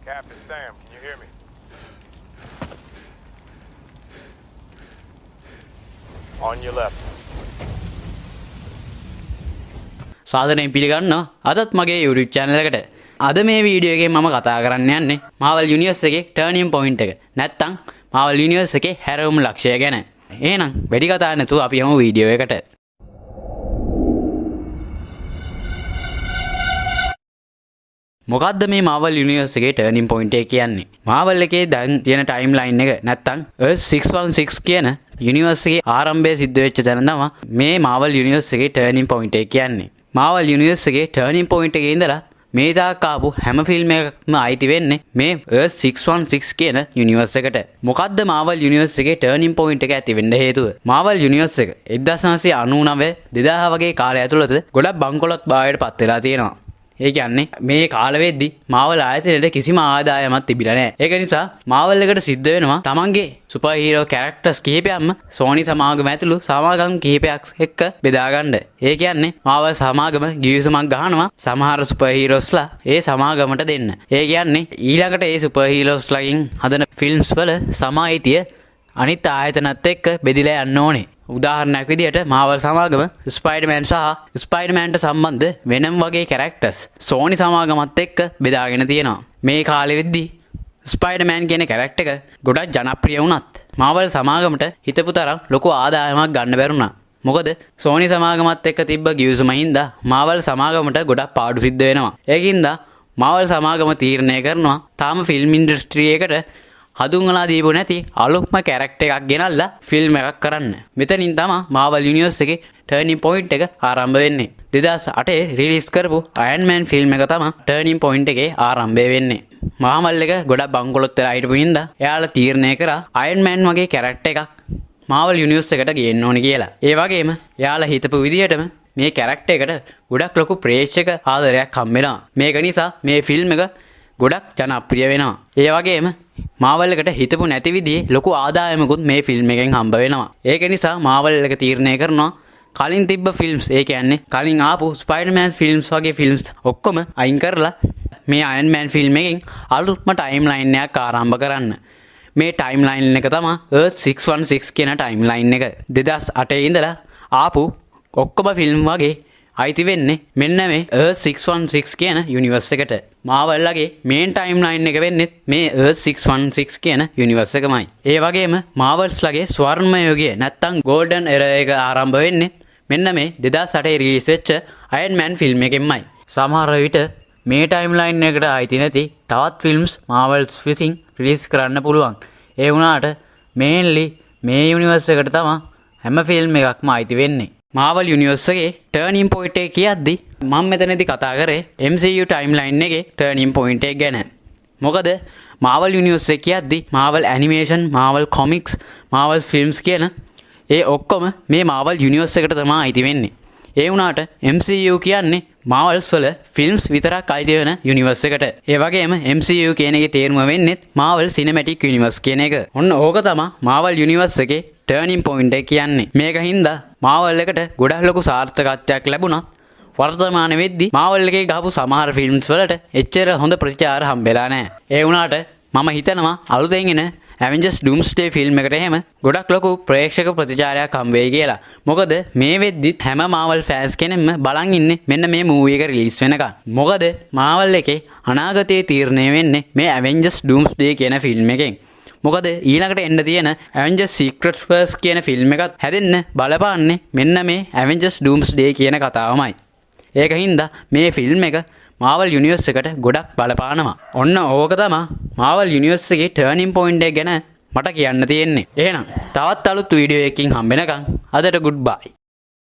Captain Sam, can you hear me? On your left. සාදරයෙන් පිළිගන්නවා අදත් මගේ YouTube channel එකට. අද මේ වීඩියෝ එකේ මම කතා කරන්න යන්නේ Marvel Universe එකේ turning point එක. නැත්තම් Marvel Universe එකේ හැරවුම් ලක්ෂය ගැන. එහෙනම් වැඩි කතා නැතුව අපි යමු වීඩියෝ එකට. මොකද්ද මේ Marvel Universe එකේ turning point එක කියන්නේ? Marvel එකේ දැන් තියෙන timeline එක නැත්තම් Earth 616 කියන universe එකේ ආරම්භය සිද්ධ වෙච්ච තැන තමයි මේ Marvel Universe එකේ turning point එක කියන්නේ. Marvel Universe එකේ turning point එකේ ඉඳලා මේ දාක ආපු හැම ෆිල්ම් එකක්ම අයිති වෙන්නේ මේ Earth 616 කියන universe එකට. මොකද්ද Marvel Universe එකේ turning point එක ඇති වෙන්න හේතුව? Marvel Universe එක 1999 2000 වගේ කාලය ඇතුළත ගොඩක් බංකොලොත් භාවයට පත් වෙලා තියෙනවා. ඒ කියන්නේ මේ කාලෙවෙද්දි Marvel ආයතනයේ කිසිම ආදායමක් තිබිලා නැහැ. ඒක නිසා Marvel එකට සිද්ධ වෙනවා තමන්ගේ සුපර් හීරෝ කැරක්ටර්ස් කිහිපයක්ම Sony සමාගම ඇතුළු සමාගම් කිහිපයක් එක්ක බෙදා ගන්න. ඒ කියන්නේ Marvel සමාගම ගිවිසුමක් ගහනවා සමහර සුපර් හීරෝස්ලා ඒ සමාගමට දෙන්න. ඒ කියන්නේ ඊළඟට ඒ සුපර් හීරෝස්ලාගෙන් හදන ෆිල්ම්ස් වල සමායිතිය අනිත් ආයතනත් එක්ක බෙදිලා යන්න ඕනේ. උදාහරණයක් විදිහට Marvel සමාගම ස්පයිඩර්මෑන් සහ ස්පයිඩර්මෑන්ට සම්බන්ධ වෙනම් වගේ කැරක්ටර්ස් Sony සමාගමත් එක්ක බෙදාගෙන තියෙනවා. මේ කාලෙවෙද්දී ස්පයිඩර්මෑන් කියන කැරක්ටර් එක ගොඩක් ජනප්‍රිය වුණත් Marvel සමාගමට හිතපු තරම් ලොකු ආදායමක් ගන්න බැරුණා. මොකද Sony සමාගමත් එක්ක තිබ්බ ගිවිසුම හින්දා Marvel සමාගමට ගොඩක් පාඩු සිද්ධ වෙනවා. ඒකින්ද Marvel සමාගම තීරණය කරනවා තාම ෆිල්ම් ඉන්ඩස්ට්‍රි එකට හඳුන්වලා දීපු නැති අලුත්ම කැරක්ටර් එකක් ගෙනල්ලා ෆිල්ම් එකක් කරන්න. මෙතනින් තමයි Marvel Universe එකේ turning point එක ආරම්භ වෙන්නේ. 2008 රිලීස් කරපු Iron Man ෆිල්ම් එක තමයි turning point එකේ ආරම්භය වෙන්නේ. Marvel එක ගොඩක් බංකොලොත් වෙලා හිටපු හින්දා එයාලා තීරණය කරා Iron Man වගේ කැරක්ටර් එකක් Marvel Universe එකට ගේන්න ඕනේ කියලා. ඒ වගේම එයාලා හිතපු විදිහටම මේ කැරක්ටර් එකට ගොඩක් ලොකු ප්‍රේක්ෂක ආදරයක් හම්බ වෙනවා. මේක නිසා මේ ෆිල්ම් එක ගොඩක් ජනප්‍රිය වෙනවා. ඒ වගේම Marvel එකට හිතපු නැති විදිහේ ලොකු ආදායමකුත් මේ ෆිල්ම් එකෙන් හම්බ වෙනවා. ඒක නිසා Marvel එක තීරණය කරනවා කලින් තිබ්බ ෆිල්ම්ස් ඒ කියන්නේ කලින් ආපු Spider-Man ෆිල්ම්ස් වගේ ෆිල්ම්ස් ඔක්කොම අයින් කරලා මේ Iron Man ෆිල්ම් එකෙන් අලුත්ම ටයිම්ලයින් එකක් ආරම්භ කරන්න. මේ ටයිම්ලයින් එක තමයි Earth 616 කියන ටයිම්ලයින් එක. 2008 ඉඳලා ආපු ඔක්කොම ෆිල්ම් වගේ අයිති වෙන්නේ මෙන්න මේ Earth 616 කියන යුනිවර්ස් එකට. Marvel ලගේ මේන් ටයිම්ලයින් එක වෙන්නේ මේ Earth 616 කියන යුනිවර්ස් එකමයි. ඒ වගේම Marvels ලගේ ස්වර්ණ යුගය නැත්තම් Golden Era එක ආරම්භ වෙන්නේ මෙන්න මේ 2008 රිලීස් වෙච්ච Iron Man ෆිල්ම් එකෙන්මයි. සමහර විට මේ ටයිම්ලයින් එකට අයිති නැති තවත් ෆිල්ම්ස් Marvels විසින් රිලීස් කරන්න පුළුවන්. ඒ වුණාට මේන්ලි මේ යුනිවර්ස් එකට තමයි හැම ෆිල්ම් එකක්ම අයිති වෙන්නේ. Marvel Universe එකේ turning point එක කියද්දි මම මෙතනදී කතා කරේ MCU timeline එකේ turning point එක ගැන. මොකද Marvel Universe එක කියද්දි Marvel animation, Marvel comics, Marvel films කියන ඒ ඔක්කොම මේ Marvel Universe එකට තමයි අයිති වෙන්නේ. ඒ වුණාට MCU කියන්නේ Marvels වල films විතරක් අයිති වෙන universe එකට. ඒ වගේම MCU කියන එකේ තේරුම වෙන්නේ Marvel Cinematic Universe කියන එක. ඔන්න ඕක තමයි Marvel Universe එකේ turning point එක කියන්නේ. මේක හින්දා Marvel එකට ගොඩක් ලොකු සාර්ථකත්වයක් ලැබුණා. වර්තමාන වෙද්දී Marvel එකේ ගහපු සමහර ෆිල්ම්ස් වලට එච්චර හොඳ ප්‍රතිචාර හම්බෙලා නැහැ. ඒ වුණාට මම හිතනවා අලුතෙන් එන Avengers Doomsday ෆිල්ම් එකට එහෙම ගොඩක් ලොකු ප්‍රේක්ෂක ප්‍රතිචාරයක් හම්බ වෙයි කියලා. මොකද මේ වෙද්දි හැම Marvel fans කෙනෙක්ම බලන් ඉන්නේ මෙන්න මේ මූවි එක රිලීස් වෙනකන්. මොකද Marvel එකේ අනාගතයේ තීරණය වෙන්නේ මේ Avengers Doomsday කියන ෆිල්ම් එකෙන්. මොකද ඊළඟට එන්න තියෙන Avengers Secret Wars කියන ෆිල්ම් එකත් හැදෙන්න බලපාන්නේ මෙන්න මේ Avengers Doomsday කියන කතාවමයි. ඒක හින්දා මේ ෆිල්ම් එක Marvel Universe එකට ගොඩක් බලපානවා. ඔන්න ඕක තමයි Marvel Universe එකේ turning point එක ගැන මට කියන්න තියෙන්නේ. එහෙනම් තවත් අලුත් වීඩියෝ එකකින් හම්බෙනකම් අදට goodbye.